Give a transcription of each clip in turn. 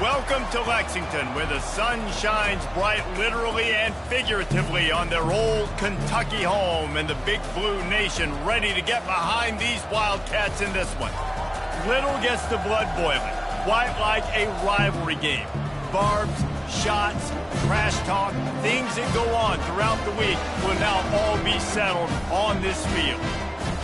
Welcome to Lexington, where the sun shines bright literally and figuratively on their old Kentucky home, and the Big Blue Nation ready to get behind these Wildcats in this one. Little gets the blood boiling, quite like a rivalry game. Barbs, shots, trash talk, things that go on throughout the week will now all be settled on this field.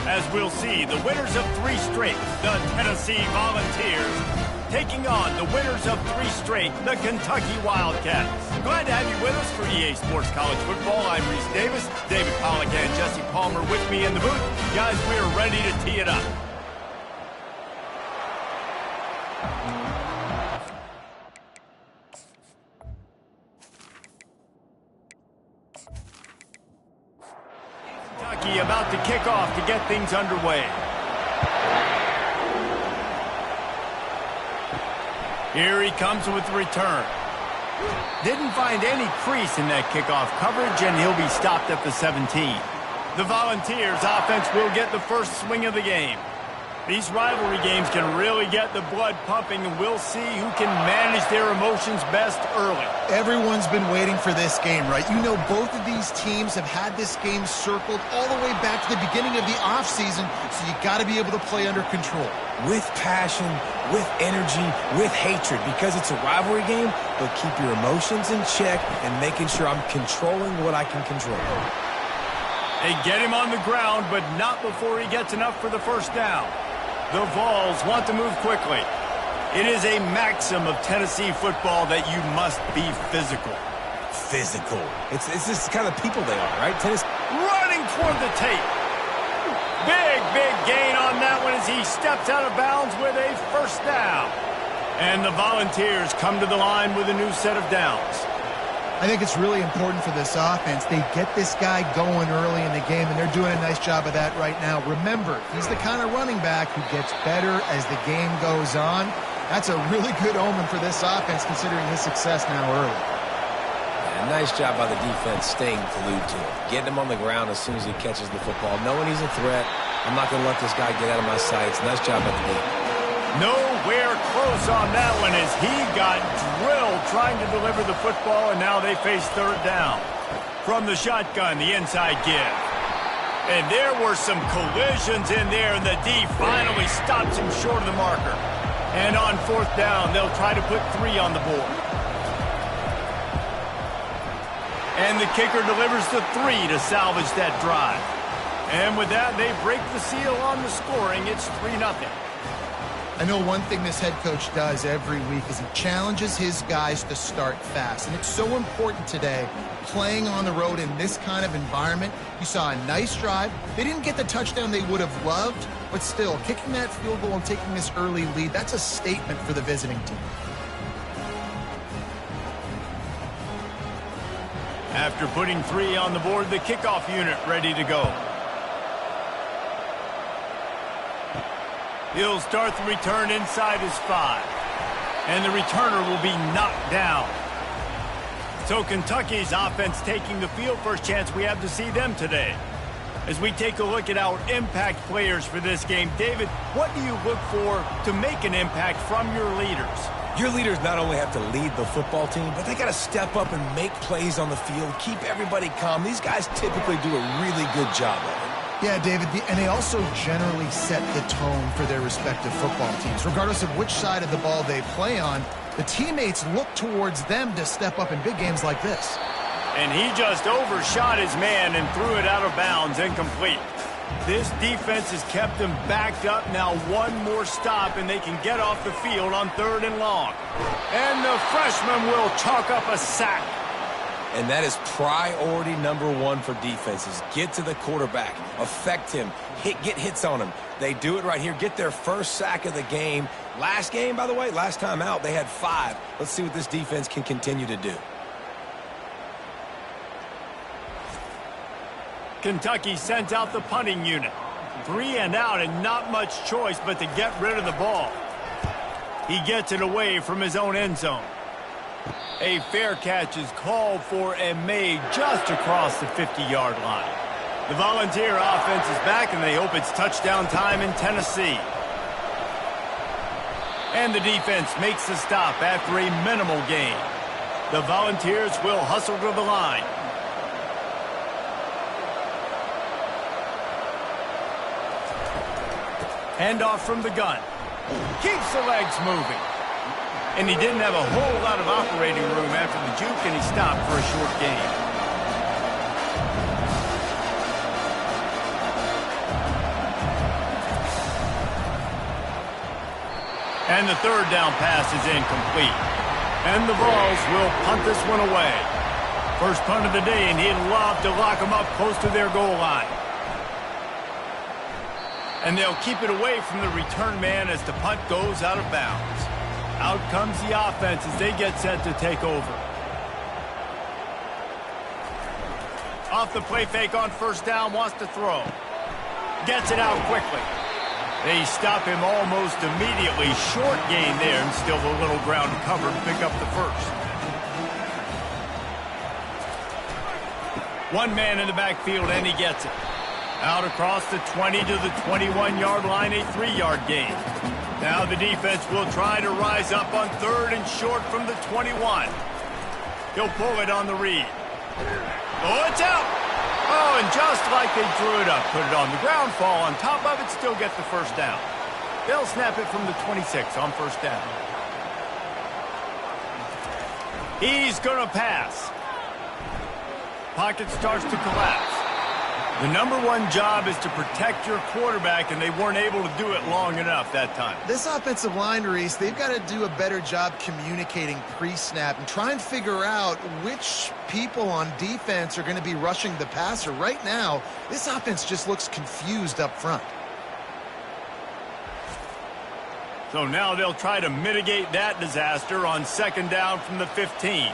As we'll see, the winners of 3 straight, the Tennessee Volunteers, taking on the winners of 3 straight, the Kentucky Wildcats. Glad to have you with us for EA Sports College Football. I'm Reese Davis, David Pollack and Jesse Palmer with me in the booth. Guys, we're ready to tee it up. Kentucky about to kick off to get things underway. Here he comes with the return. Didn't find any crease in that kickoff coverage, and he'll be stopped at the 17. The Volunteers offense will get the first swing of the game. These rivalry games can really get the blood pumping, and we'll see who can manage their emotions best early. Everyone's been waiting for this game, right? You know, both of these teams have had this game circled all the way back to the beginning of the offseason, so you got to be able to play under control. With passion, with energy, with hatred, because it's a rivalry game, but keep your emotions in check and making sure I'm controlling what I can control. They get him on the ground, but not before he gets enough for the first down. The Vols want to move quickly. It is a maxim of Tennessee football that you must be physical. Physical. It's just the kind of people they are, right? Tennis running toward the tape. Big gain on that one as he steps out of bounds with a first down. And the Volunteers come to the line with a new set of downs. I think it's really important for this offense. They get this guy going early in the game, and they're doing a nice job of that right now. Remember, he's the kind of running back who gets better as the game goes on. That's a really good omen for this offense, considering his success now early. Yeah, nice job by the defense staying glued to him. Getting him on the ground as soon as he catches the football. Knowing he's a threat, I'm not going to let this guy get out of my sights. Nice job by the D. Nowhere close on that one as he got drilled trying to deliver the football, and now they face third down. From the shotgun, the inside give. And there were some collisions in there, and the D finally stops him short of the marker. And on fourth down, they'll try to put 3 on the board. And the kicker delivers the 3 to salvage that drive. And with that, they break the seal on the scoring. It's 3-0. I know one thing this head coach does every week is he challenges his guys to start fast. And it's so important today, playing on the road in this kind of environment. You saw a nice drive. They didn't get the touchdown they would have loved, but still, kicking that field goal and taking this early lead, that's a statement for the visiting team. After putting 3 on the board, the kickoff unit ready to go. He'll start the return inside his 5. And the returner will be knocked down. So Kentucky's offense taking the field. First chance we have to see them today. As we take a look at our impact players for this game, David, what do you look for to make an impact from your leaders? Your leaders not only have to lead the football team, but they got to step up and make plays on the field, keep everybody calm. These guys typically do a really good job of it. Yeah, David, and they also generally set the tone for their respective football teams. Regardless of which side of the ball they play on, the teammates look towards them to step up in big games like this. And he just overshot his man and threw it out of bounds, incomplete. This defense has kept them backed up. Now one more stop, and they can get off the field on 3rd and long. And the freshman will chalk up a sack. And that is priority number 1 for defenses. Get to the quarterback. Affect him. Get hits on him. They do it right here. Get their first sack of the game. Last game, by the way, last time out, they had 5. Let's see what this defense can continue to do. Kentucky sent out the punting unit. 3 and out, and not much choice but to get rid of the ball. He gets it away from his own end zone. A fair catch is called for and made just across the 50-yard line. The Volunteer offense is back, and they hope it's touchdown time in Tennessee. And the defense makes the stop after a minimal gain. The Volunteers will hustle to the line. Handoff from the gun. Keeps the legs moving. And he didn't have a whole lot of operating room after the juke, and he stopped for a short gain. And the third down pass is incomplete. And the Vols will punt this one away. First punt of the day, and he'd love to lock them up close to their goal line. And they'll keep it away from the return man as the punt goes out of bounds. Out comes the offense as they get set to take over. Off the play fake on first down, wants to throw. Gets it out quickly. They stop him almost immediately. Short gain there, and still a little ground to cover to pick up the first. One man in the backfield, and he gets it. Out across the 20 to the 21-yard line, a 3-yard gain. Now the defense will try to rise up on third and short from the 21. He'll pull it on the read. Oh, it's out! Oh, and just like they drew it up, put it on the ground, fall on top of it, still get the first down. They'll snap it from the 26 on first down. He's going to pass. Pocket starts to collapse. The number one job is to protect your quarterback, and they weren't able to do it long enough that time. This offensive line, Reese, they've got to do a better job communicating pre-snap and try and figure out which people on defense are going to be rushing the passer. Right now, this offense just looks confused up front. So now they'll try to mitigate that disaster on second down from the 15.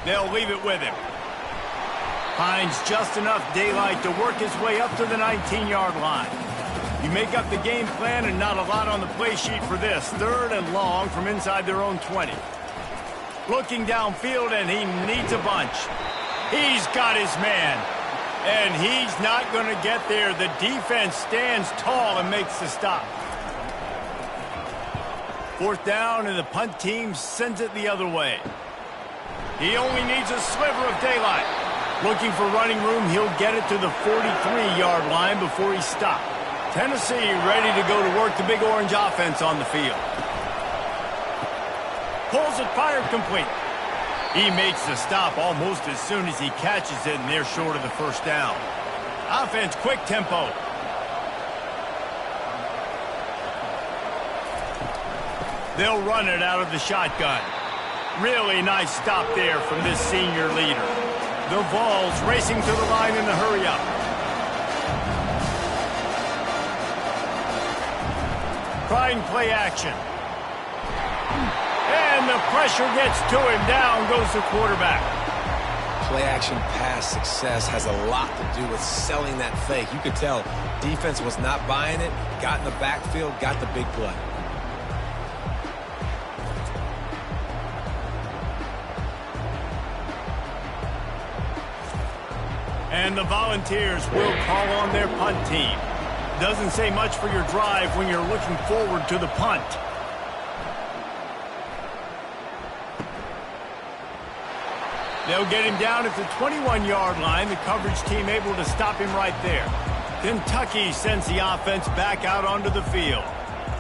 They'll leave it with him. Finds just enough daylight to work his way up to the 19-yard line. You make up the game plan and not a lot on the play sheet for this. Third and long from inside their own 20. Looking downfield, and he needs a bunch. He's got his man. And he's not going to get there. The defense stands tall and makes the stop. Fourth down, and the punt team sends it the other way. He only needs a sliver of daylight. Looking for running room, he'll get it to the 43-yard line before he stopped. Tennessee ready to go to work the Big Orange offense on the field. Pulls it, fired complete. He makes the stop almost as soon as he catches it, and they're short of the first down. Offense, quick tempo. They'll run it out of the shotgun. Really nice stop there from this senior leader. The Vols racing to the line in the hurry-up. Trying play action. And the pressure gets to him. Down goes the quarterback. Play-action pass success has a lot to do with selling that fake. You could tell defense was not buying it, got in the backfield, got the big play. And the Volunteers will call on their punt team. Doesn't say much for your drive when you're looking forward to the punt. They'll get him down at the 21-yard line. The coverage team able to stop him right there. Kentucky sends the offense back out onto the field.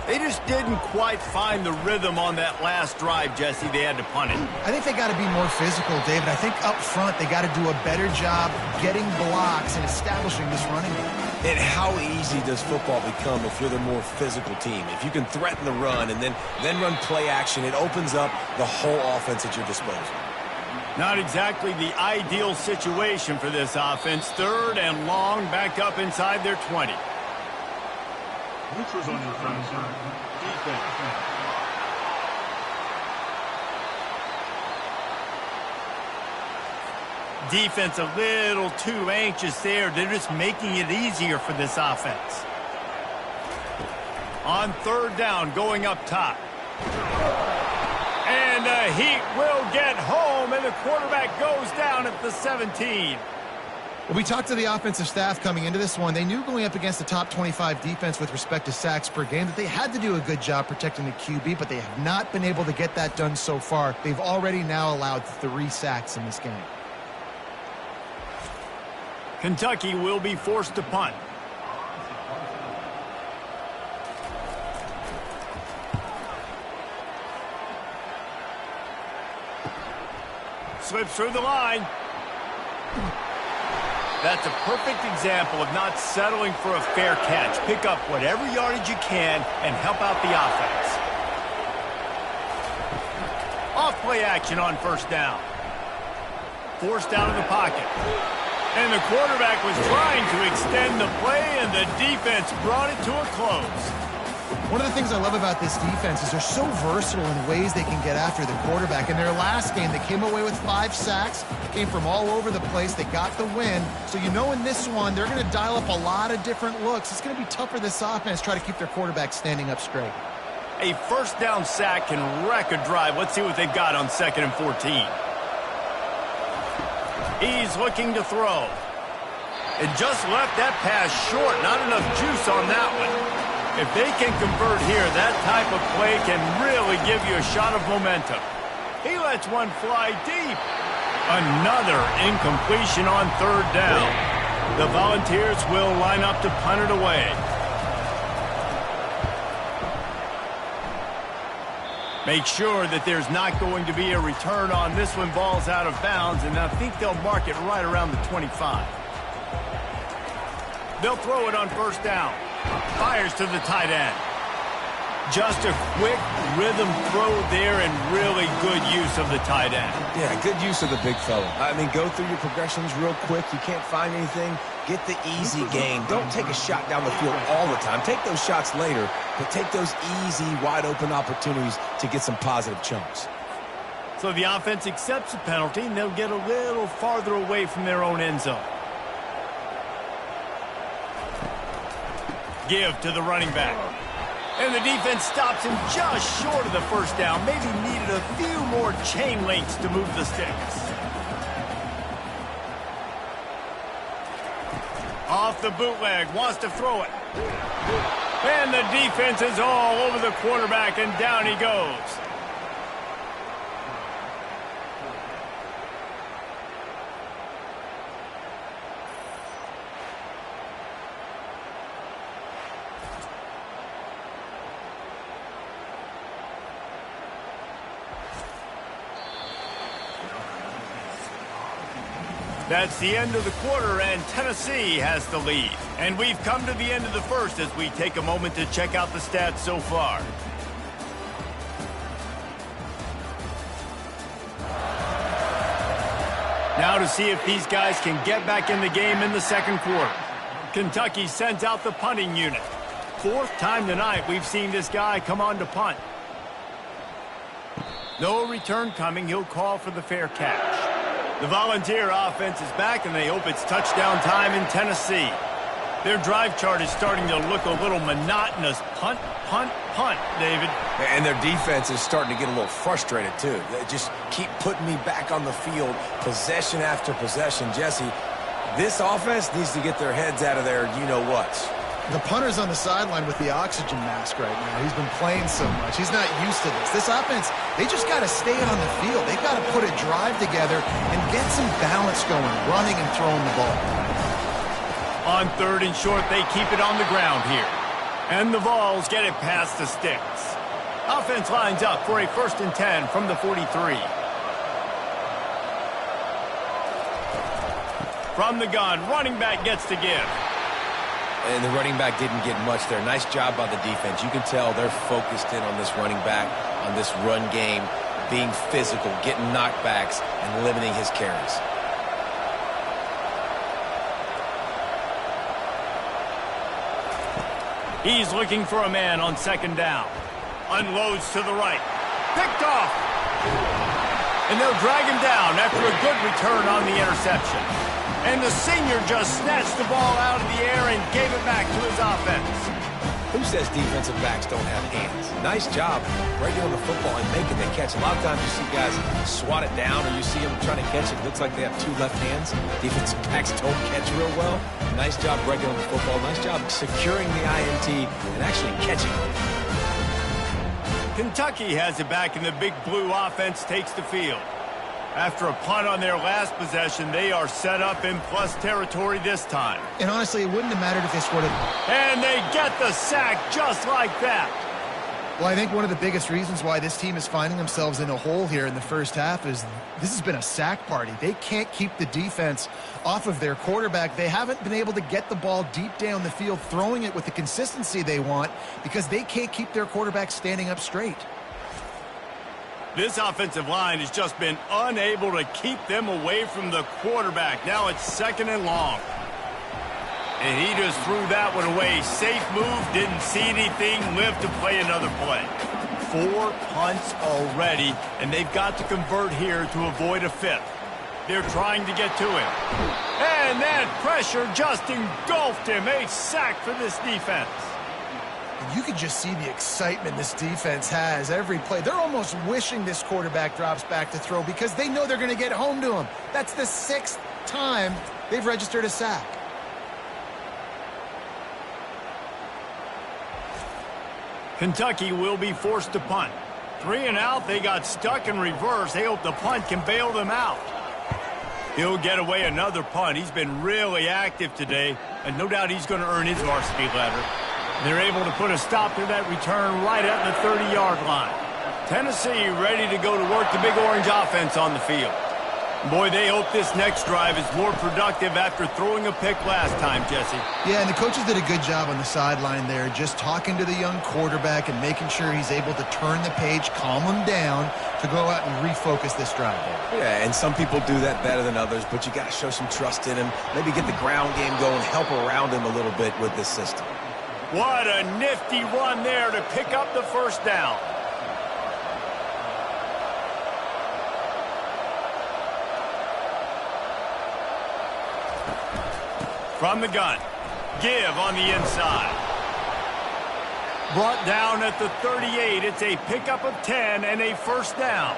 They just didn't quite find the rhythm on that last drive, Jesse. They had to punt it. I think they got to be more physical, David. I think up front they got to do a better job getting blocks and establishing this running game. And how easy does football become if you're the more physical team? If you can threaten the run and then run play action, it opens up the whole offense at your disposal. Not exactly the ideal situation for this offense. Third and long, back up inside their 20. Neutrals on your front side. Defense. Defense a little too anxious there. They're just making it easier for this offense. On third down, going up top. And the Heat will get home, and the quarterback goes down at the 17. Well, we talked to the offensive staff coming into this one. They knew going up against the top 25 defense with respect to sacks per game that they had to do a good job protecting the QB, but they have not been able to get that done so far. They've already now allowed 3 sacks in this game. Kentucky will be forced to punt. Slips through the line. That's a perfect example of not settling for a fair catch. Pick up whatever yardage you can and help out the offense. Off-play action on first down. Forced out of the pocket. And the quarterback was trying to extend the play, and the defense brought it to a close. One of the things I love about this defense is they're so versatile in ways they can get after the quarterback. In their last game, they came away with 5 sacks, came from all over the place. They got the win. So you know in this one, they're going to dial up a lot of different looks. It's going to be tough for this offense to try to keep their quarterback standing up straight. A first down sack can wreck a drive. Let's see what they've got on 2nd and 14. He's looking to throw. And just left that pass short. Not enough juice on that one. If they can convert here, that type of play can really give you a shot of momentum. He lets one fly deep. Another incompletion on 3rd down. The Volunteers will line up to punt it away. Make sure that there's not going to be a return on this one. Ball's out of bounds, and I think they'll mark it right around the 25. They'll throw it on 1st down. Fires to the tight end. Just a quick rhythm throw there and really good use of the tight end. Yeah, good use of the big fella. I mean, go through your progressions real quick. You can't find anything. Get the easy gain. Don't take a shot down the field all the time. Take those shots later, but take those easy, wide-open opportunities to get some positive chunks. So the offense accepts the penalty, and they'll get a little farther away from their own end zone. Give to the running back. And the defense stops him just short of the 1st down. Maybe needed a few more chain links to move the sticks. Off the bootleg, wants to throw it. And the defense is all over the quarterback, and down he goes. That's the end of the quarter, and Tennessee has the lead. And we've come to the end of the first as we take a moment to check out the stats so far. Now to see if these guys can get back in the game in the 2nd quarter. Kentucky sends out the punting unit. 4th time tonight we've seen this guy come on to punt. No return coming. He'll call for the fair catch. The Volunteer offense is back, and they hope it's touchdown time in Tennessee. Their drive chart is starting to look a little monotonous. Punt, punt, punt, David. And their defense is starting to get a little frustrated, too. They just keep putting me back on the field, possession after possession. Jesse, this offense needs to get their heads out of their you-know-whats. The punter's on the sideline with the oxygen mask right now. He's been playing so much. He's not used to this. This offense, they just got to stay on the field. They've got to put a drive together and get some balance going, running and throwing the ball. On 3rd and short, they keep it on the ground here. And the Vols get it past the sticks. Offense lines up for a 1st and 10 from the 43. From the gun, running back gets to give. And the running back didn't get much there. Nice job by the defense. You can tell they're focused in on this running back, on this run game, being physical, getting knockbacks, and limiting his carries. He's looking for a man on 2nd down. Unloads to the right. Picked off. And they'll drag him down after a good return on the interception. And the senior just snatched the ball out of the air and gave it back to his offense. Who says defensive backs don't have hands? Nice job breaking on the football and making the catch. A lot of times you see guys swat it down or you see them trying to catch it. It looks like they have two left hands. Defensive backs don't catch real well. Nice job breaking on the football. Nice job securing the INT and actually catching it. Kentucky has it back, and the Big Blue offense takes the field. After a punt on their last possession, they are set up in plus territory this time. And honestly, it wouldn't have mattered if they scored it. And they get the sack just like that. Well, I think one of the biggest reasons why this team is finding themselves in a hole here in the first half is this has been a sack party. They can't keep the defense off of their quarterback. They haven't been able to get the ball deep down the field, throwing it with the consistency they want because they can't keep their quarterback standing up straight. This offensive line has just been unable to keep them away from the quarterback. Now it's 2nd and long. And he just threw that one away. Safe move, didn't see anything, lived to play another play. 4 punts already, and they've got to convert here to avoid a 5th. They're trying to get to him. And that pressure just engulfed him. A sack for this defense. You can just see the excitement this defense has every play. They're almost wishing this quarterback drops back to throw because they know they're going to get home to him. That's the 6th time they've registered a sack. Kentucky will be forced to punt. 3 and out, they got stuck in reverse. They hope the punt can bail them out. He'll get away another punt. He's been really active today, and no doubt he's going to earn his varsity letter. They're able to put a stop to that return right at the 30-yard line. Tennessee ready to go to work the Big Orange offense on the field. Boy, they hope this next drive is more productive after throwing a pick last time, Jesse. Yeah, and the coaches did a good job on the sideline there, just talking to the young quarterback and making sure he's able to turn the page, calm him down to go out and refocus this drive there. Yeah, and some people do that better than others, but you got to show some trust in him. Maybe get the ground game going, help around him a little bit with this system. What a nifty run there to pick up the first down. From the gun, give on the inside. Brought down at the 38. It's a pickup of 10 and a first down.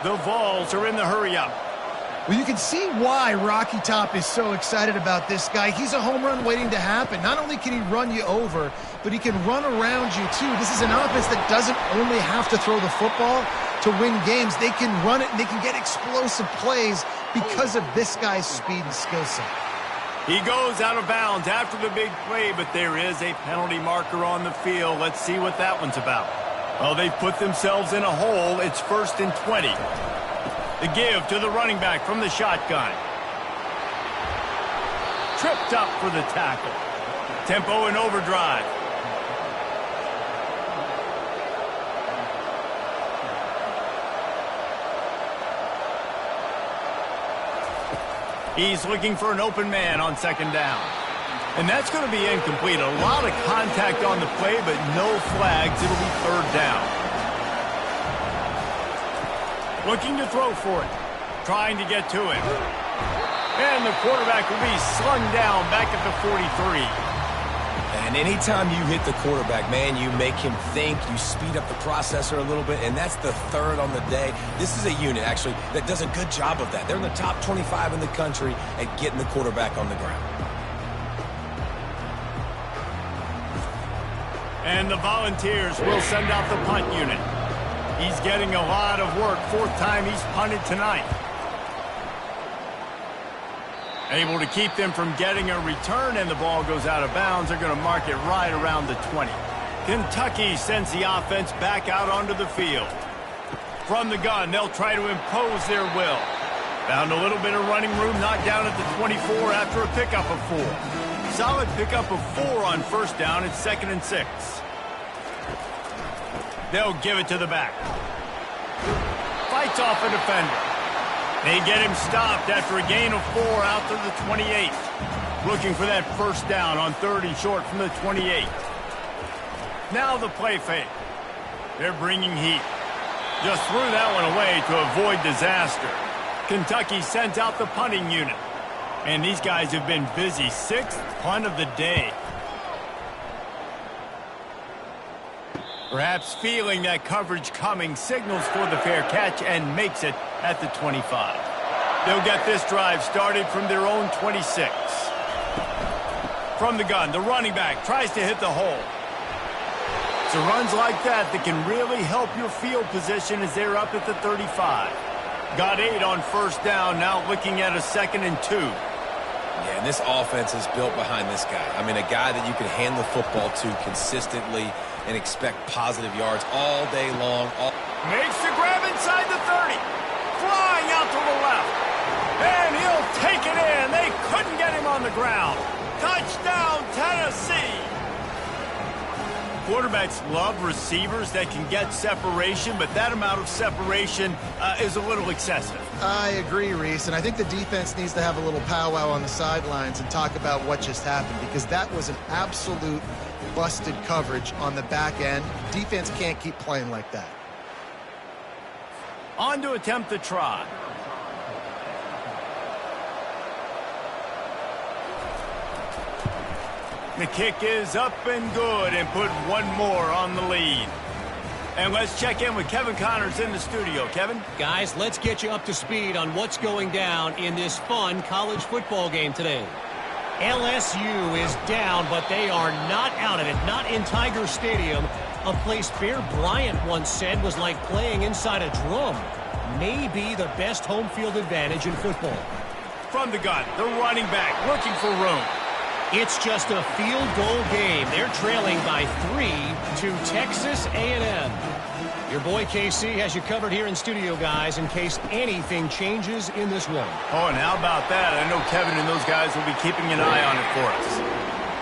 The Vols are in the hurry-up. Well, you can see why Rocky Top is so excited about this guy. He's a home run waiting to happen. Not only can he run you over, but he can run around you, too. This is an offense that doesn't only have to throw the football to win games. They can run it, and they can get explosive plays because of this guy's speed and skill set. He goes out of bounds after the big play, but there is a penalty marker on the field. Let's see what that one's about. Well, they've put themselves in a hole. It's 1st and 20. The give to the running back from the shotgun. Tripped up for the tackle. Tempo and overdrive. He's looking for an open man on 2nd down. And that's going to be incomplete. A lot of contact on the play, but no flags. It'll be 3rd down. Looking to throw for it. Trying to get to it. And the quarterback will be slung down back at the 43. And anytime you hit the quarterback, man, you make him think, you speed up the processor a little bit, and that's the 3rd on the day. This is a unit, actually, that does a good job of that. They're in the top 25 in the country at getting the quarterback on the ground. And the Volunteers will send out the punt unit. He's getting a lot of work. 4th time he's punted tonight. Able to keep them from getting a return, and the ball goes out of bounds. They're going to mark it right around the 20. Kentucky sends the offense back out onto the field. From the gun, they'll try to impose their will. Found a little bit of running room, knocked down at the 24 after a pickup of 4. Solid pickup of 4 on 1st down. It's 2nd and 6. They'll give it to the back. Fights off a defender. They get him stopped after a gain of 4 out to the 28. Looking for that first down on 3rd and short from the 28. Now the play fake. They're bringing heat. Just threw that one away to avoid disaster. Kentucky sent out the punting unit. And these guys have been busy. 6th punt of the day. Perhaps feeling that coverage coming, signals for the fair catch and makes it at the 25. They'll get this drive started from their own 26. From the gun, the running back tries to hit the hole. So runs like that can really help your field position as they're up at the 35. Got 8 on first down, now looking at a 2nd and 2. Yeah, and this offense is built behind this guy. I mean, a guy that you can hand the football to consistently and expect positive yards all day long. Makes the grab inside the 30. Flying out to the left. And he'll take it in. They couldn't get him on the ground. Touchdown, Tennessee. Quarterbacks love receivers that can get separation, but that amount of separation is a little excessive. I agree, Reese, and I think the defense needs to have a little powwow on the sidelines and talk about what just happened, because that was an absolute busted coverage on the back end. Defense can't keep playing like that. On to attempt the try. The kick is up and good, and put one more on the lead. And let's check in with Kevin Connors in the studio. Kevin? Guys, let's get you up to speed on what's going down in this fun college football game today. LSU is down, but they are not out of it, not in Tiger Stadium, a place Bear Bryant once said was like playing inside a drum. Maybe the best home field advantage in football. From the gun, the running back looking for room. It's just a field goal game. They're trailing by 3 to Texas A&M. Your boy KC has you covered here in studio, guys, in case anything changes in this one. Oh, and how about that? I know Kevin and those guys will be keeping an eye on it for us.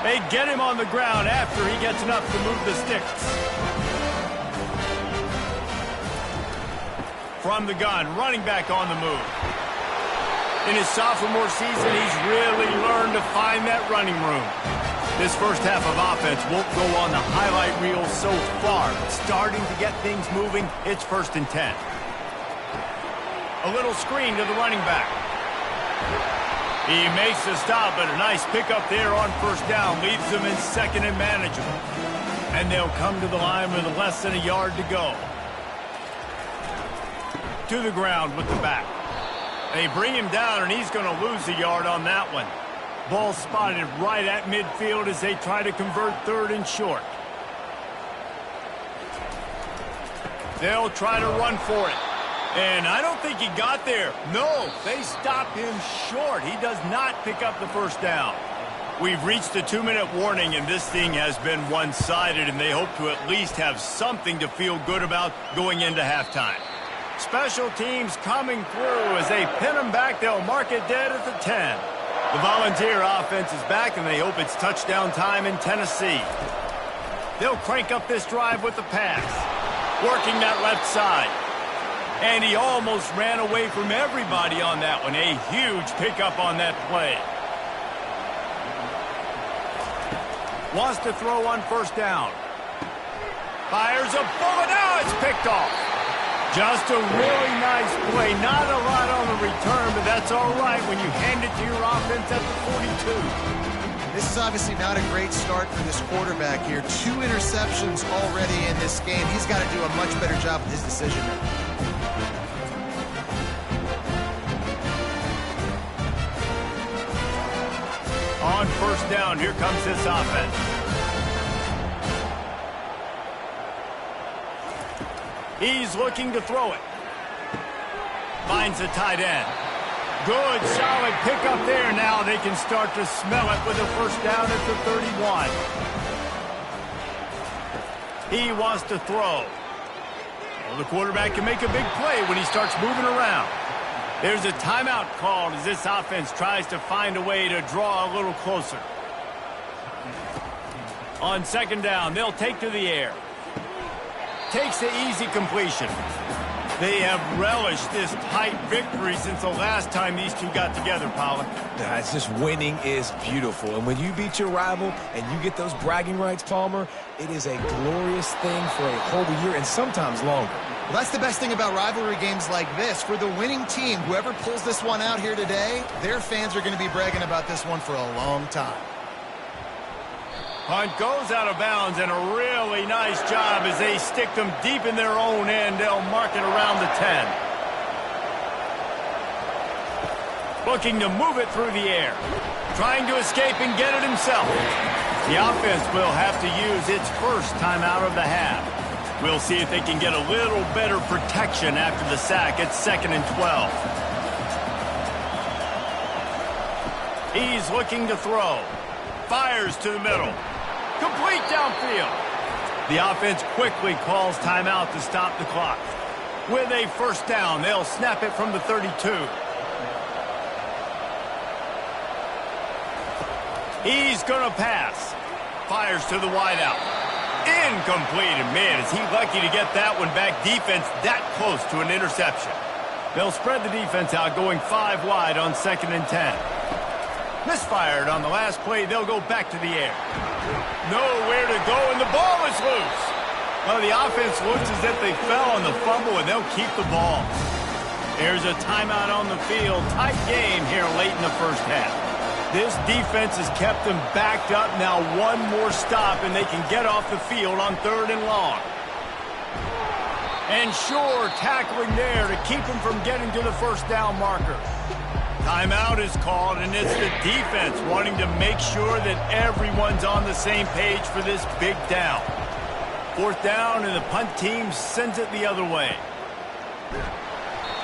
They get him on the ground after he gets enough to move the sticks. From the gun, running back on the move. In his sophomore season, he's really learned to find that running room. This first half of offense won't go on the highlight reel so far. Starting to get things moving, it's 1st and 10. A little screen to the running back. He makes the stop, but a nice pickup there on first down. Leaves them in 2nd and manageable. And they'll come to the line with less than a yard to go. To the ground with the back. They bring him down, and he's going to lose a yard on that one. Ball spotted right at midfield as they try to convert 3rd and short. They'll try to run for it. And I don't think he got there. No, they stopped him short. He does not pick up the first down. We've reached the 2-minute warning, and this thing has been one-sided, and they hope to at least have something to feel good about going into halftime. Special teams coming through as they pin them back. They'll mark it dead at the 10. The Volunteer offense is back, and they hope it's touchdown time in Tennessee. They'll crank up this drive with the pass. Working that left side. And he almost ran away from everybody on that one. A huge pickup on that play. Wants to throw on first down. Fires a bullet. Now it's picked off. Just a really nice play. Not a lot on the return, but that's all right when you hand it to your offense at the 42. This is obviously not a great start for this quarterback here. 2 interceptions already in this game. He's got to do a much better job with his decision making. On first down, here comes this offense. He's looking to throw it. Finds the tight end. Good, solid pickup there. Now they can start to smell it with a first down at the 31. He wants to throw. Well, the quarterback can make a big play when he starts moving around. There's a timeout called as this offense tries to find a way to draw a little closer. On 2nd down, they'll take to the air. Takes the easy completion. They have relished this tight victory since the last time these two got together, Pollard. It's just winning is beautiful. And when you beat your rival and you get those bragging rights, Palmer, it is a glorious thing for a whole year and sometimes longer. Well, that's the best thing about rivalry games like this. For the winning team, whoever pulls this one out here today, their fans are going to be bragging about this one for a long time. Punt goes out of bounds, and a really nice job as they stick them deep in their own end. They'll mark it around the 10. Looking to move it through the air. Trying to escape and get it himself. The offense will have to use its first timeout of the half. We'll see if they can get a little better protection after the sack. It's 2nd and 12. He's looking to throw. Fires to the middle. Complete downfield. The offense quickly calls timeout to stop the clock. With a first down, they'll snap it from the 32. He's going to pass. Fires to the wideout. Incomplete. And man, is he lucky to get that one back. Defense that close to an interception. They'll spread the defense out, going 5 wide on 2nd and 10. Misfired on the last play. They'll go back to the air. Nowhere to go, and the ball is loose. Well, the offense looks as if they fell on the fumble, and they'll keep the ball. There's a timeout on the field. Tight game here late in the first half. This defense has kept them backed up. Now one more stop, and they can get off the field on 3rd and long. And sure, tackling there to keep them from getting to the first down marker. Timeout is called, and it's the defense wanting to make sure that everyone's on the same page for this big down. 4th down, and the punt team sends it the other way.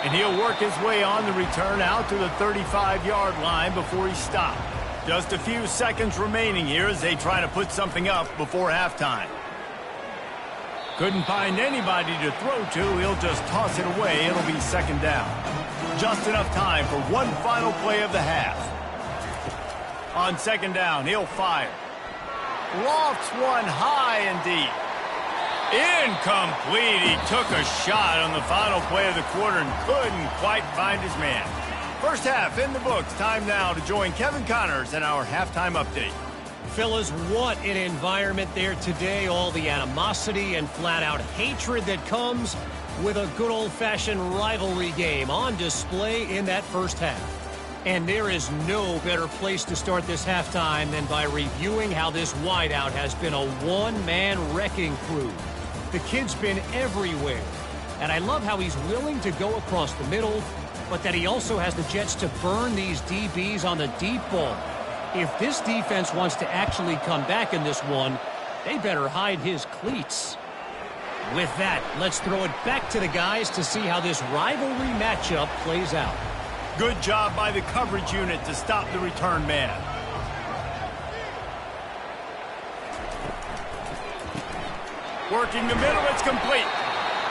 And he'll work his way on the return out to the 35-yard line before he stopped. Just a few seconds remaining here as they try to put something up before halftime. Couldn't find anybody to throw to. He'll just toss it away. It'll be 2nd down. Just enough time for one final play of the half. On 2nd down, he'll fire. Lofts one high and deep. Incomplete. He took a shot on the final play of the quarter and couldn't quite find his man. First half in the books. Time now to join Kevin Connors in our halftime update. Fellas, what an environment there today. All the animosity and flat-out hatred that comes with a good old-fashioned rivalry game on display in that first half. And there is no better place to start this halftime than by reviewing how this wideout has been a one-man wrecking crew. The kid's been everywhere, and I love how he's willing to go across the middle, but that he also has the jets to burn these DBs on the deep ball. If this defense wants to actually come back in this one, they better hide his cleats. With that, let's throw it back to the guys to see how this rivalry matchup plays out. Good job by the coverage unit to stop the return man. Working the middle, it's complete.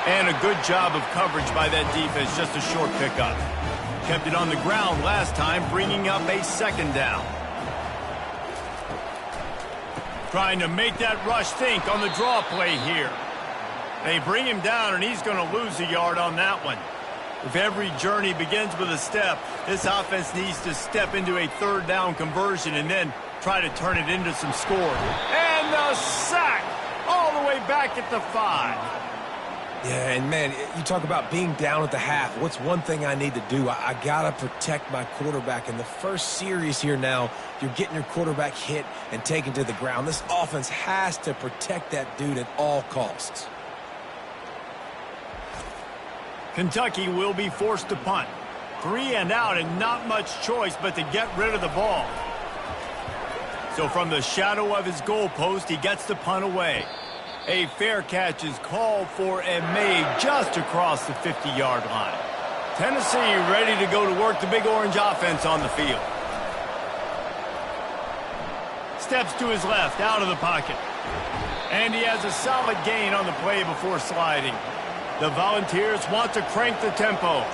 And a good job of coverage by that defense, just a short pickup. Kept it on the ground last time, bringing up a 2nd down. Trying to make that rush think on the draw play here. They bring him down, and he's going to lose a yard on that one. If every journey begins with a step, this offense needs to step into a 3rd down conversion and then try to turn it into some score. And the sack all the way back at the 5. Yeah, and man, you talk about being down at the half. What's one thing I need to do? I got to protect my quarterback. In the first series here now, you're getting your quarterback hit and taken to the ground. This offense has to protect that dude at all costs. Kentucky will be forced to punt. 3 and out, and not much choice but to get rid of the ball. So from the shadow of his goalpost, he gets the punt away. A fair catch is called for and made just across the 50-yard line. Tennessee ready to go to work the Big Orange offense on the field. Steps to his left, out of the pocket. And he has a solid gain on the play before sliding. The Volunteers want to crank the tempo.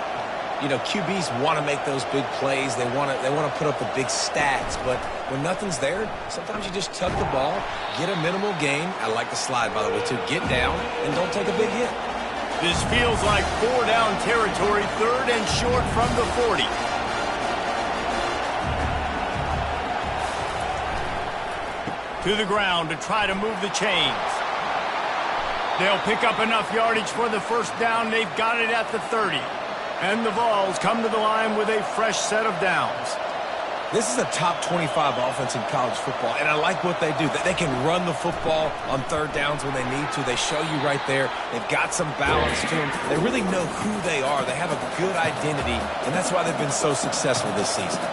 You know, QBs want to make those big plays. They want to put up the big stats. But when nothing's there, sometimes you just tuck the ball, get a minimal gain. I like the slide, by the way, too. Get down and don't take a big hit. This feels like 4-down territory, 3rd and short from the 40. To the ground to try to move the chains. They'll pick up enough yardage for the first down. They've got it at the 30. And the Vols come to the line with a fresh set of downs. This is a top 25 offense in college football, and I like what they do. They can run the football on third downs when they need to. They show you right there. They've got some balance to them. They really know who they are. They have a good identity, and that's why they've been so successful this season.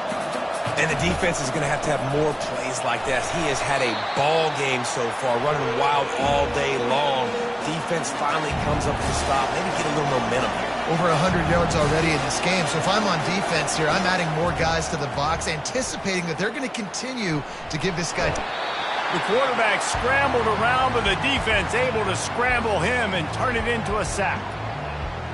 And the defense is going to have more plays like that. He has had a ball game so far, running wild all day long. Defense finally comes up with a stop, maybe get a little momentum here. Over 100 yards already in this game. So if I'm on defense here, I'm adding more guys to the box, anticipating that they're going to continue to give this guy. The quarterback scrambled around, but the defense able to scramble him and turn it into a sack.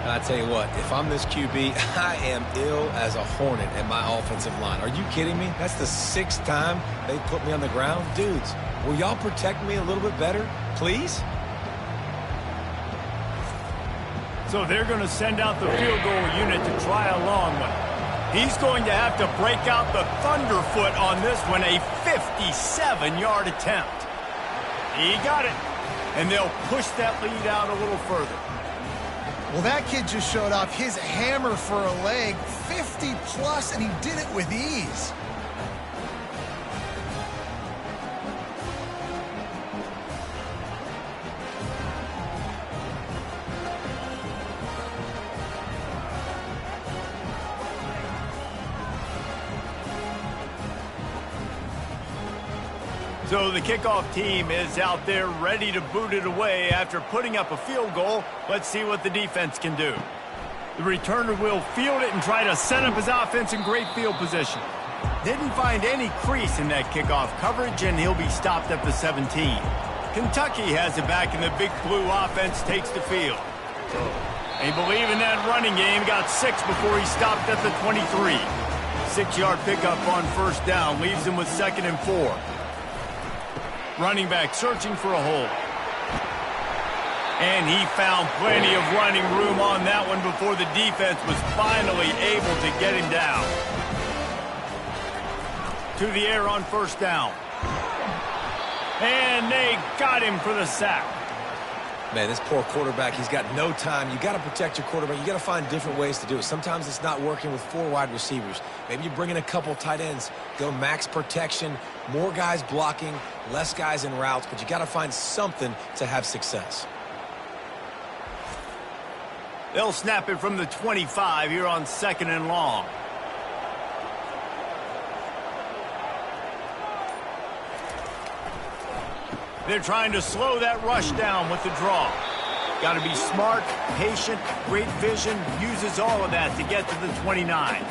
I tell you what, if I'm this QB, I am ill as a hornet at my offensive line. Are you kidding me? That's the 6th time they put me on the ground. Dudes, will y'all protect me a little bit better, please? So they're going to send out the field goal unit to try a long one. He's going to have to break out the thunderfoot on this one, a 57-yard attempt. He got it, and they'll push that lead out a little further. Well, that kid just showed off his hammer for a leg, 50-plus, and he did it with ease. So the kickoff team is out there ready to boot it away after putting up a field goal. Let's see what the defense can do. The returner will field it and try to set up his offense in great field position. Didn't find any crease in that kickoff coverage, and he'll be stopped at the 17. Kentucky has it back, and the Big Blue offense takes the field. They believe in that running game. Got 6 before he stopped at the 23. 6-yard pickup on first down leaves him with 2nd and 4. Running back searching for a hole. And he found plenty of running room on that one before the defense was finally able to get him down. To the air on first down. And they got him for the sack. Man, this poor quarterback, he's got no time. You got to protect your quarterback. You got to find different ways to do it. Sometimes it's not working with 4 wide receivers. Maybe you bring in a couple tight ends. Go max protection, more guys blocking, less guys in routes, but you got to find something to have success. They'll snap it from the 25 here on 2nd and long. They're trying to slow that rush down with the draw. Got to be smart, patient, great vision, uses all of that to get to the 29.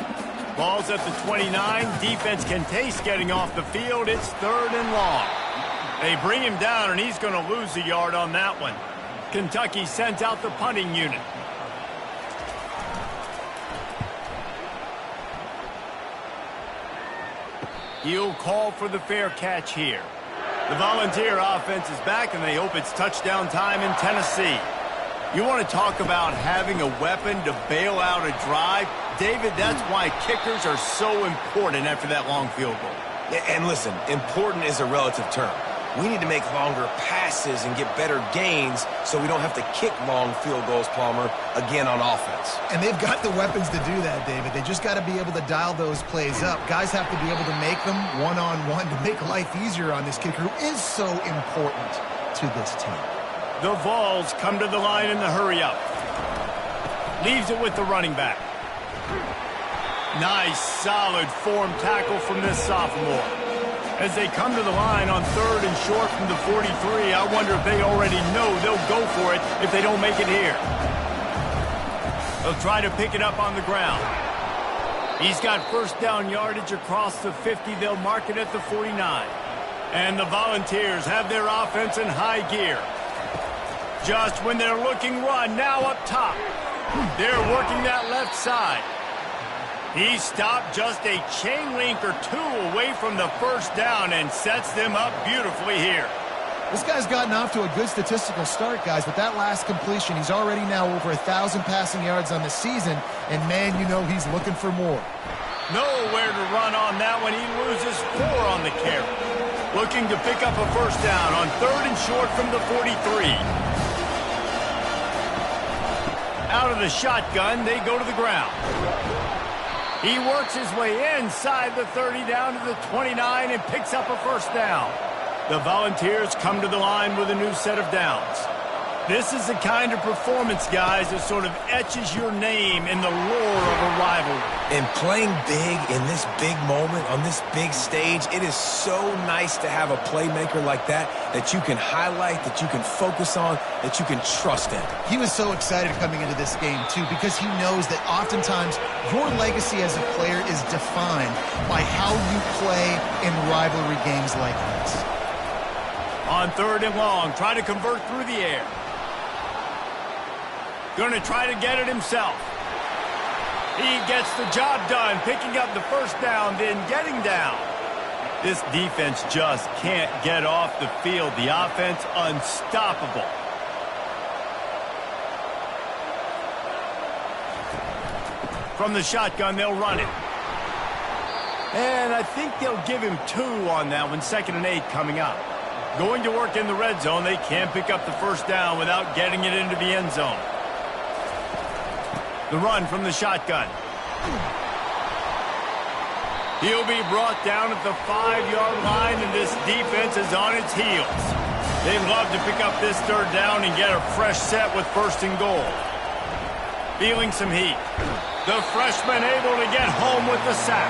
Ball's at the 29. Defense can taste getting off the field. It's 3rd and long. They bring him down, and he's going to lose a yard on that one. Kentucky sent out the punting unit. He'll call for the fair catch here. The Volunteer offense is back, and they hope it's touchdown time in Tennessee. You want to talk about having a weapon to bail out a drive? David, that's why kickers are so important after that long field goal. And listen, important is a relative term. We need to make longer passes and get better gains so we don't have to kick long field goals, Palmer, again on offense. And they've got the weapons to do that, David. They just got to be able to dial those plays up. Guys have to be able to make them one-on-one to make life easier on this kicker, who is so important to this team. The Vols come to the line in the hurry-up. Leaves it with the running back. Nice, solid form tackle from this sophomore. As they come to the line on 3rd and short from the 43, I wonder if they already know they'll go for it if they don't make it here. They'll try to pick it up on the ground. He's got first down yardage across the 50. They'll mark it at the 49. And the Volunteers have their offense in high gear. Just when they're looking run, now up top. They're working that left side. He stopped just a chain link or 2 away from the first down and sets them up beautifully here. This guy's gotten off to a good statistical start, guys, but that last completion, he's already now over 1,000 passing yards on the season, and man, you know he's looking for more. Nowhere to run on that one. He loses 4 on the carry. Looking to pick up a first down on 3rd and short from the 43. Out of the shotgun, they go to the ground. He works his way inside the 30 down to the 29 and picks up a first down. The Volunteers come to the line with a new set of downs. This is the kind of performance, guys, that sort of etches your name in the lore of a rivalry. And playing big in this big moment, on this big stage, it is so nice to have a playmaker like that you can highlight, that you can focus on, that you can trust in. He was so excited coming into this game, too, because he knows that oftentimes your legacy as a player is defined by how you play in rivalry games like this. On 3rd and long, try to convert through the air. Going to try to get it himself. He gets the job done, picking up the first down, then getting down. This defense just can't get off the field. The offense unstoppable. From the shotgun, they'll run it. And I think they'll give him 2 on that one, 2nd and 8 coming up. Going to work in the red zone, they can't pick up the first down without getting it into the end zone. The run from the shotgun. He'll be brought down at the 5-yard line, and this defense is on its heels. They love to pick up this 3rd down and get a fresh set with 1st and goal. Feeling some heat. The freshman able to get home with the sack.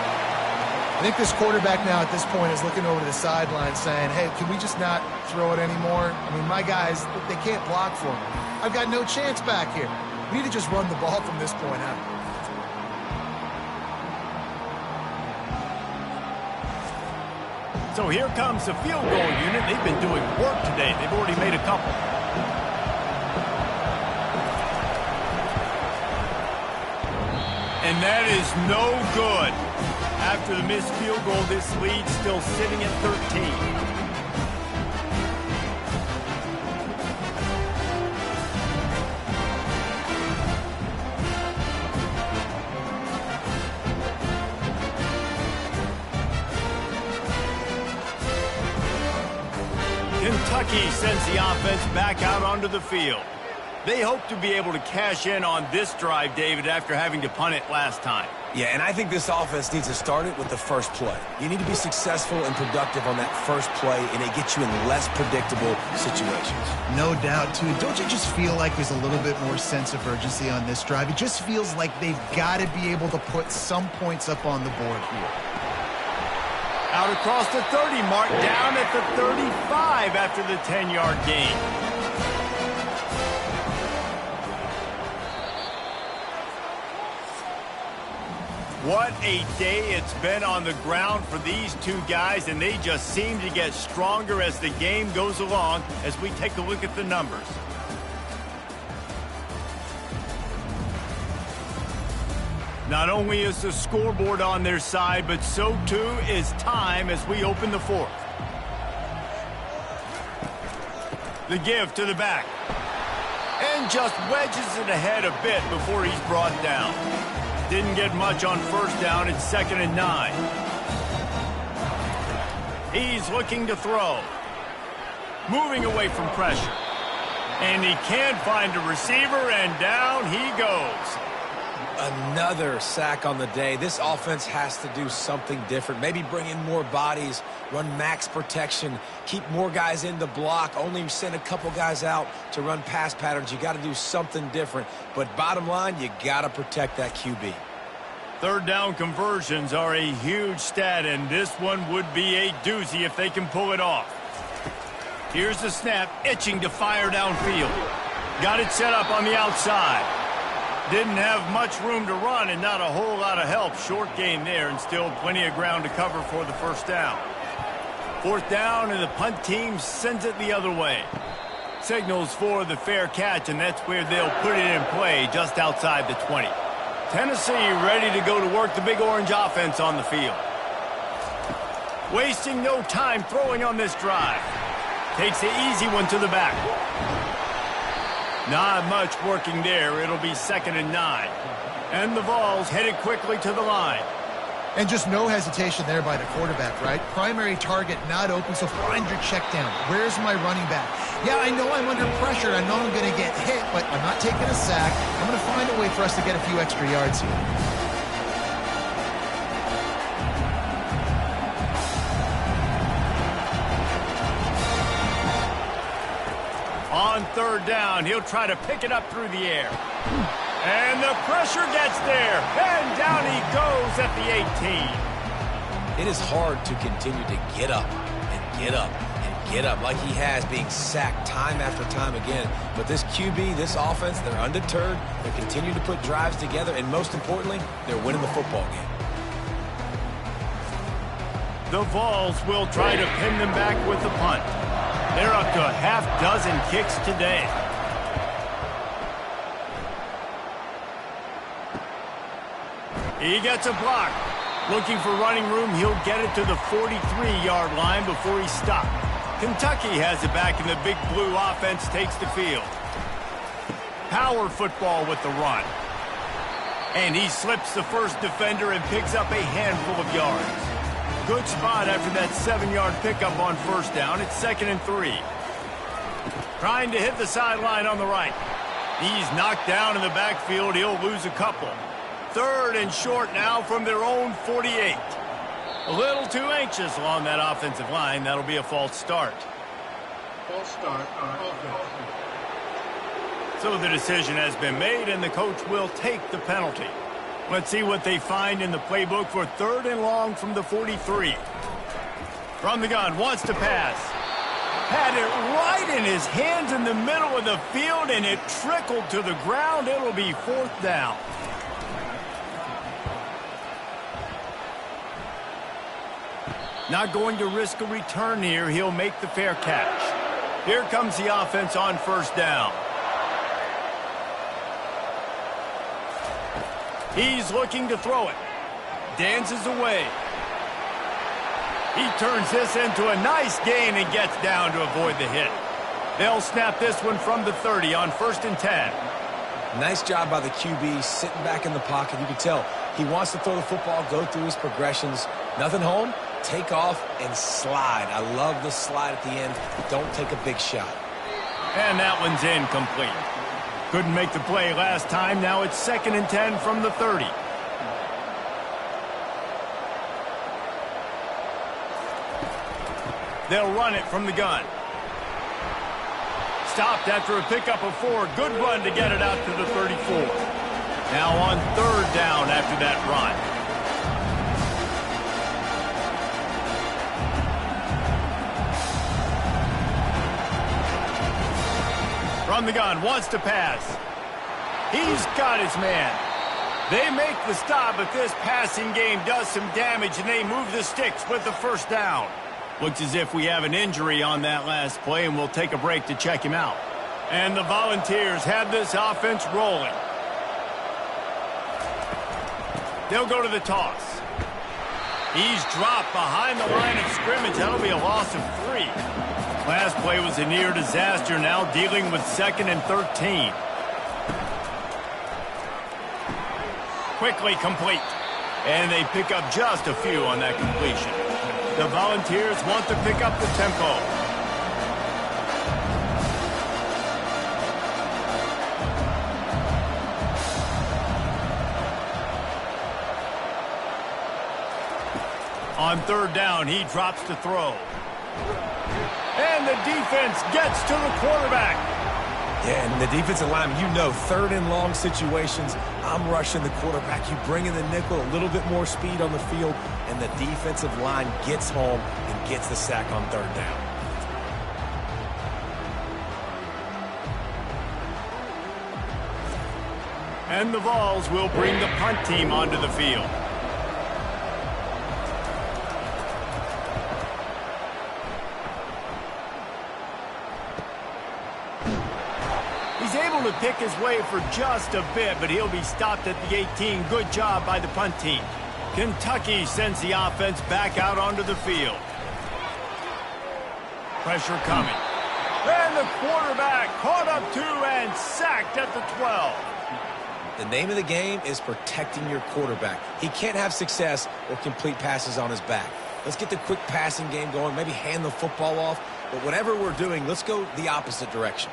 I think this quarterback now at this point is looking over the sideline saying, hey, can we just not throw it anymore? I mean, my guys, they can't block for me. I've got no chance back here. We need to just run the ball from this point out. So here comes the field goal unit. They've been doing work today. They've already made a couple. And that is no good. After the missed field goal, this lead still sitting at 13. Kentucky sends the offense back out onto the field. They hope to be able to cash in on this drive, David, after having to punt it last time. Yeah, and I think this offense needs to start it with the first play. You need to be successful and productive on that first play, and it gets you in less predictable situations. No doubt, too. Don't you just feel like there's a little bit more sense of urgency on this drive? It just feels like they've got to be able to put some points up on the board here. Out across the 30 mark, down at the 35 after the 10-yard gain. What a day it's been on the ground for these two guys, and they just seem to get stronger as the game goes along as we take a look at the numbers. Not only is the scoreboard on their side, but so too is time as we open the 4th. The give to the back. And just wedges it ahead a bit before he's brought down. Didn't get much on first down. It's 2nd and 9. He's looking to throw. Moving away from pressure. And he can't find a receiver, and down he goes. Another sack on the day. This offense has to do something different. Maybe bring in more bodies, run max protection, keep more guys in the block, only send a couple guys out to run pass patterns. You got to do something different. But bottom line, you got to protect that QB. 3rd down conversions are a huge stat, and this one would be a doozy if they can pull it off. Here's the snap, itching to fire downfield. Got it set up on the outside. Didn't have much room to run and not a whole lot of help. Short game there and still plenty of ground to cover for the first down. 4th down, and the punt team sends it the other way. Signals for the fair catch, and that's where they'll put it in play just outside the 20. Tennessee ready to go to work the Big Orange offense on the field. Wasting no time throwing on this drive. Takes the easy one to the back. Not much working there. It'll be 2nd and 9. And the Vols headed quickly to the line. And just no hesitation there by the quarterback, right? Primary target not open, so find your check down. Where's my running back? Yeah, I know I'm under pressure. I know I'm going to get hit, but I'm not taking a sack. I'm going to find a way for us to get a few extra yards here. third down. He'll try to pick it up through the air. And the pressure gets there. And down he goes at the 18. It is hard to continue to get up and get up and get up like he has, being sacked time after time again. But this QB, this offense, they're undeterred. They're continuing to put drives together. And most importantly, they're winning the football game. The Vols will try to pin them back with the punt. They're up to a half dozen kicks today. He gets a block. Looking for running room, he'll get it to the 43-yard line before he's stopped. Kentucky has it back, and the Big Blue offense takes the field. Power football with the run. And he slips the first defender and picks up a handful of yards. Good spot after that 7-yard pickup on first down. It's 2nd and 3. Trying to hit the sideline on the right. He's knocked down in the backfield. He'll lose a couple. 3rd and short now from their own 48. A little too anxious along that offensive line. That'll be a false start. False start on offense. So the decision has been made, and the coach will take the penalty. Let's see what they find in the playbook for 3rd and long from the 43. From the gun, wants to pass. Had it right in his hands in the middle of the field, and it trickled to the ground. It'll be 4th down. Not going to risk a return here. He'll make the fair catch. Here comes the offense on first down. He's looking to throw it. Dances away. He turns this into a nice gain and gets down to avoid the hit. They'll snap this one from the 30 on 1st and 10. Nice job by the QB, sitting back in the pocket. You can tell he wants to throw the football, go through his progressions. Nothing home, take off and slide. I love the slide at the end. Don't take a big shot. And that one's incomplete. Couldn't make the play last time. Now it's 2nd and 10 from the 30. They'll run it from the gun. Stopped after a pickup of 4. Good run to get it out to the 34. Now on 3rd down after that run. From the gun, wants to pass. He's got his man. They make the stop, but this passing game does some damage, and they move the sticks with the 1st down. Looks as if we have an injury on that last play, and we'll take a break to check him out. And the Volunteers have this offense rolling. They'll go to the toss. He's dropped behind the line of scrimmage. That'll be a loss of 3. Last play was a near disaster, now dealing with 2nd and 13. Quickly complete. And they pick up just a few on that completion. The Volunteers want to pick up the tempo. On 3rd down, he drops to throw. And the defense gets to the quarterback. Yeah, and the defensive lineman, you know, 3rd and long situations, I'm rushing the quarterback. You bring in the nickel, a little bit more speed on the field, and the defensive line gets home and gets the sack on 3rd down. And the Vols will bring the punt team onto the field. He's able to pick his way for just a bit, but he'll be stopped at the 18. Good job by the punt team. Kentucky sends the offense back out onto the field. Pressure coming. And the quarterback caught up 2 and sacked at the 12. The name of the game is protecting your quarterback. He can't have success or complete passes on his back. Let's get the quick passing game going, maybe hand the football off. But whatever we're doing, let's go the opposite direction.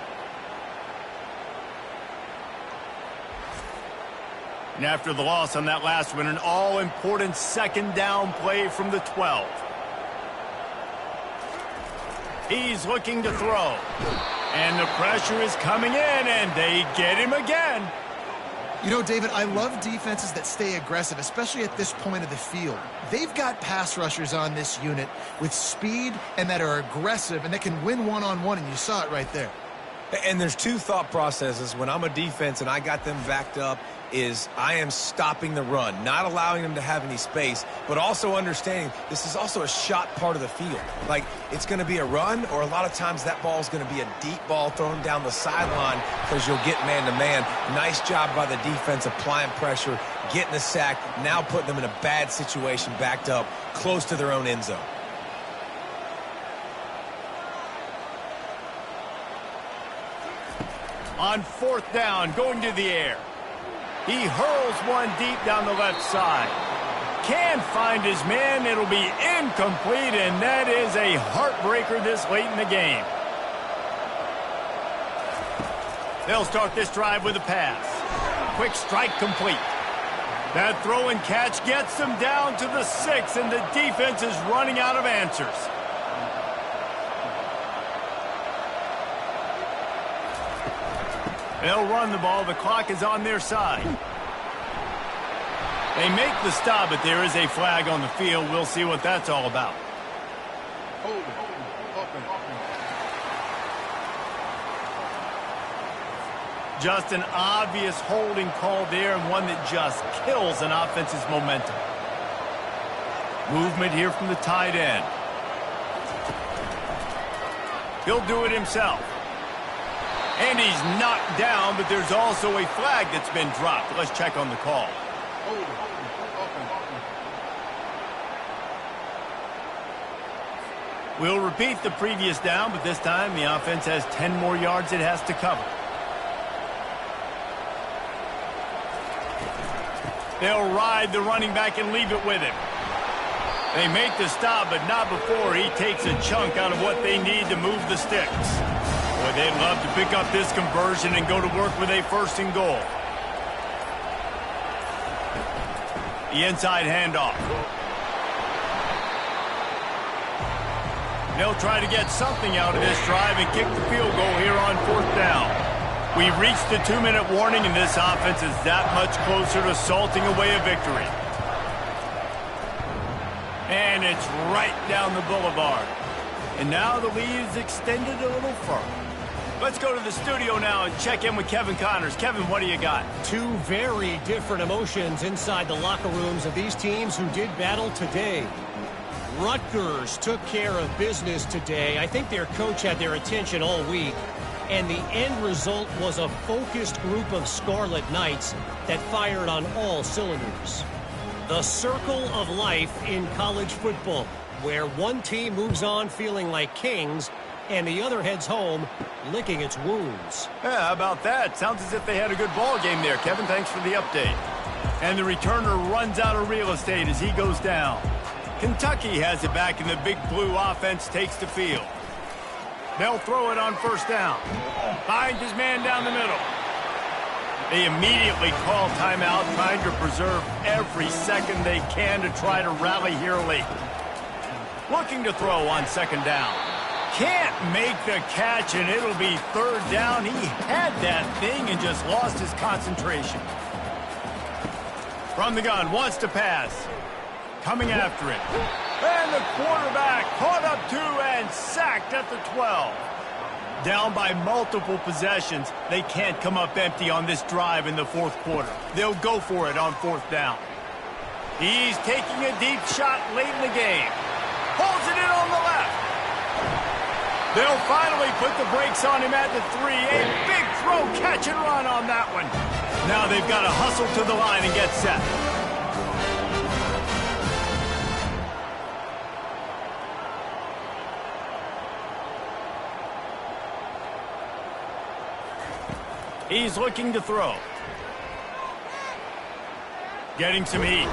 And after the loss on that last one, an all-important 2nd down play from the 12. He's looking to throw. And the pressure is coming in, and they get him again. You know, David, I love defenses that stay aggressive, especially at this point of the field. They've got pass rushers on this unit with speed and that are aggressive and that can win one-on-one, and you saw it right there. And there's two thought processes when I'm a defense and I got them backed up is I am stopping the run, not allowing them to have any space, but also understanding this is also a shot part of the field. Like, it's going to be a run, or a lot of times that ball is going to be a deep ball thrown down the sideline because you'll get man-to-man. Nice job by the defense applying pressure, getting the sack, now putting them in a bad situation backed up close to their own end zone. On 4th down, going to the air. He hurls one deep down the left side. Can't find his man. It'll be incomplete, and that is a heartbreaker this late in the game. They'll start this drive with a pass. Quick strike complete. That throw and catch gets them down to the 6, and the defense is running out of answers. They'll run the ball. The clock is on their side. They make the stop, but there is a flag on the field. We'll see what that's all about. Just an obvious holding call there, and one that just kills an offense's momentum. Movement here from the tight end. He'll do it himself. And he's knocked down, but there's also a flag that's been dropped. Let's check on the call. We'll repeat the previous down, but this time the offense has 10 more yards it has to cover. They'll ride the running back and leave it with him. They make the stop, but not before he takes a chunk out of what they need to move the sticks. Boy, they'd love to pick up this conversion and go to work with a 1st and goal. The inside handoff. They'll try to get something out of this drive and kick the field goal here on 4th down. We've reached the 2-minute warning, and this offense is that much closer to salting away a victory. And it's right down the boulevard. And now the lead is extended a little further. Let's go to the studio now and check in with Kevin Connors. Kevin, what do you got? Two very different emotions inside the locker rooms of these teams who did battle today. Rutgers took care of business today. I think their coach had their attention all week. And the end result was a focused group of Scarlet Knights that fired on all cylinders. The circle of life in college football, where one team moves on feeling like kings and the other heads home licking its wounds. Yeah, how about that? Sounds as if they had a good ball game there. Kevin, thanks for the update. And the returner runs out of real estate as he goes down. Kentucky has it back, and the Big Blue offense takes the field. They'll throw it on 1st down. Finds his man down the middle. They immediately call timeout, trying to preserve every second they can to try to rally here late. Looking to throw on 2nd down. Can't make the catch, and it'll be 3rd down. He had that thing and just lost his concentration. From the gun, wants to pass. Coming after it. And the quarterback caught up 2 and sacked at the 12. Down by multiple possessions. They can't come up empty on this drive in the 4th quarter. They'll go for it on 4th down. He's taking a deep shot late in the game. Holds it in on the left. They'll finally put the brakes on him at the 3. A big throw, catch and run on that one. Now they've got to hustle to the line and get set. He's looking to throw. Getting some heat.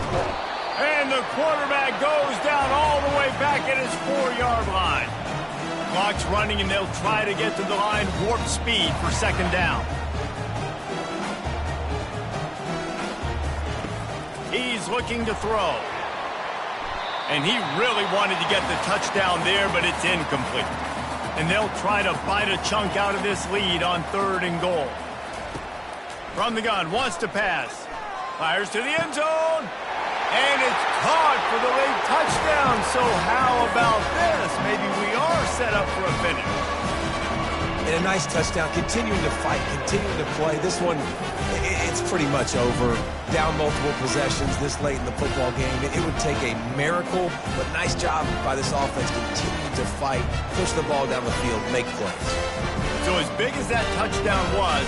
And the quarterback goes down all the way back at his 4-yard line. Clock's running, and they'll try to get to the line warp speed for 2nd down. He's looking to throw. And he really wanted to get the touchdown there, but it's incomplete. And they'll try to bite a chunk out of this lead on 3rd and goal. From the gun, wants to pass. Fires to the end zone. And it's caught for the late touchdown. So how about this? Maybe we are set up for a finish. And a nice touchdown, continuing to fight, continuing to play. This one, it's pretty much over. Down multiple possessions this late in the football game. It would take a miracle, but nice job by this offense continuing to fight, push the ball down the field, make plays. So as big as that touchdown was,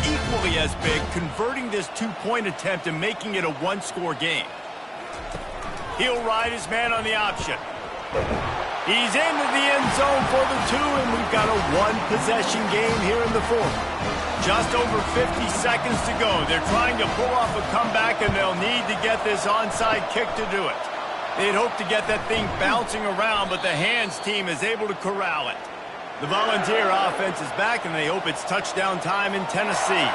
equally as big, converting this 2-point attempt and making it a 1-score game. He'll ride his man on the option. He's into the end zone for the 2, and we've got a 1-possession game here in the 4th. Just over 50 seconds to go. They're trying to pull off a comeback, and they'll need to get this onside kick to do it. They'd hope to get that thing bouncing around, but the hands team is able to corral it. The Volunteer offense is back, and they hope it's touchdown time in Tennessee.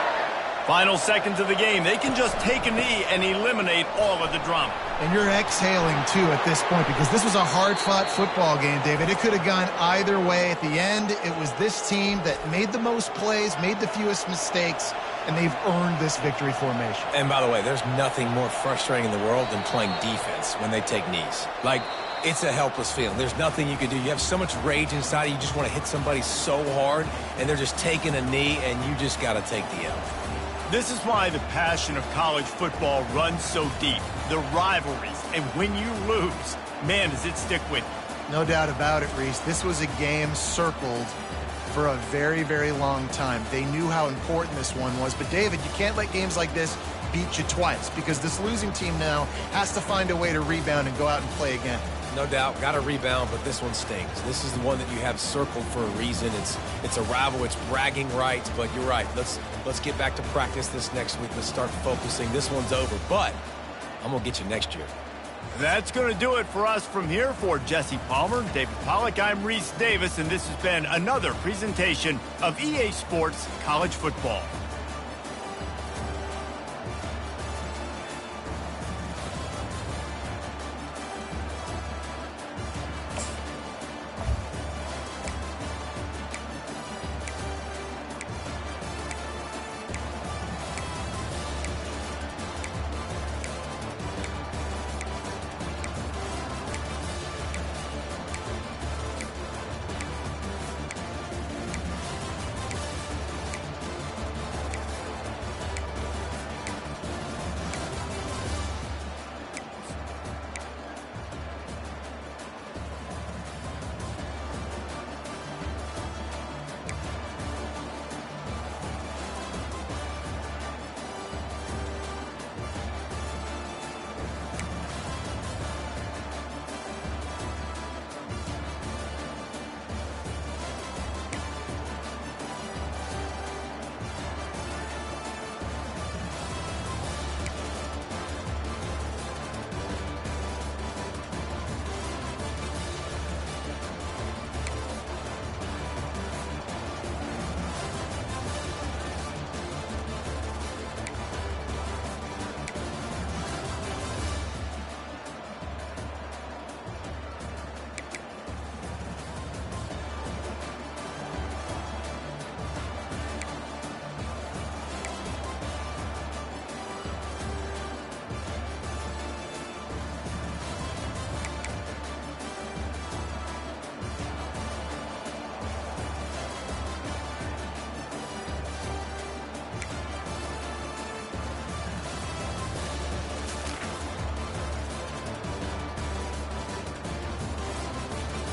Final seconds of the game. They can just take a knee and eliminate all of the drama. And you're exhaling, too, at this point, because this was a hard-fought football game, David. It could have gone either way. At the end, it was this team that made the most plays, made the fewest mistakes, and they've earned this victory formation. And by the way, there's nothing more frustrating in the world than playing defense when they take knees. Like, it's a helpless feeling. There's nothing you can do. You have so much rage inside you just want to hit somebody so hard, and they're just taking a knee, and you just got to take the L. This is why the passion of college football runs so deep. The rivalries, and when you lose, man, does it stick with you. No doubt about it, Reese. This was a game circled for a very, very long time. They knew how important this one was. But, David, you can't let games like this beat you twice, because this losing team now has to find a way to rebound and go out and play again. No doubt, got to rebound, but this one stings. This is the one that you have circled for a reason. It's a rival, it's bragging rights, but you're right. Let's get back to practice this next week. Let's start focusing. This one's over, but I'm going to get you next year. That's going to do it for us from here. For Jesse Palmer, David Pollack, I'm Reese Davis, and this has been another presentation of EA Sports College Football.